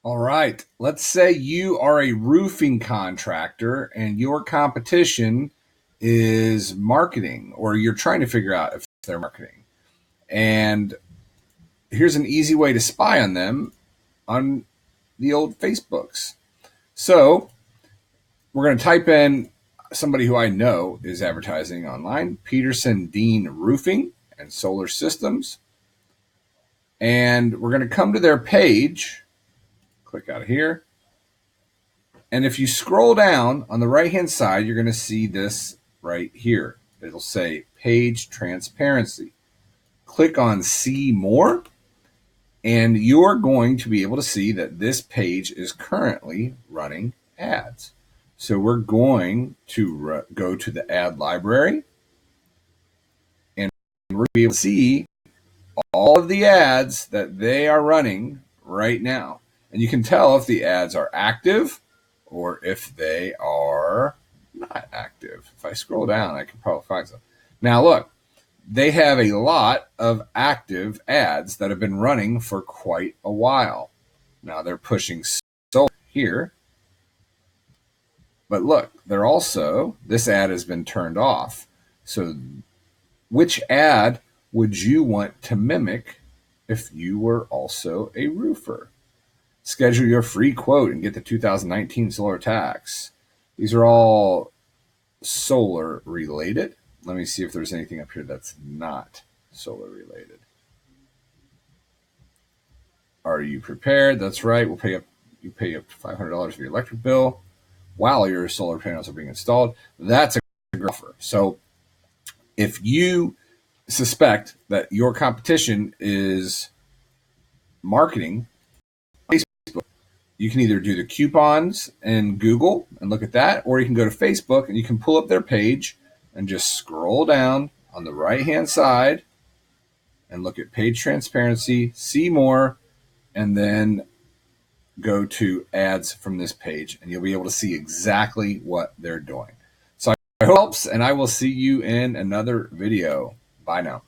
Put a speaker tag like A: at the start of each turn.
A: All right. Let's say you are a roofing contractor and your competition is marketing, or you're trying to figure out if they're marketing. And here's an easy way to spy on them on the old Facebooks. So we're going to type in somebody who I know is advertising online, Peterson Dean Roofing and Solar Systems. And we're going to come to their page, click out of here. And if you scroll down on the right-hand side, you're going to see this right here. It'll say page transparency. Click on see more, and you're going to be able to see that this page is currently running ads. So we're going to go to the ad library, and we're going to be able to see all of the ads that they are running right now. And you can tell if the ads are active or if they are not active. If I scroll down, I can probably find some. Now look, they have a lot of active ads that have been running for quite a while. Now they're pushing solar here. But look, they're also, this ad has been turned off. So which ad would you want to mimic if you were also a roofer? Schedule your free quote and get the 2019 solar tax. These are all solar related. Let me see if there's anything up here that's not solar related. Are you prepared? That's right. You pay up to $500 for your electric bill while your solar panels are being installed. That's a great offer. So if you suspect that your competition is marketing Facebook, you can either do the coupons in Google and look at that, or you can go to Facebook and you can pull up their page and just scroll down on the right hand side and look at page transparency, see more, and then go to ads from this page, and you'll be able to see exactly what they're doing. So I hope it helps, and I will see you in another video. Bye now.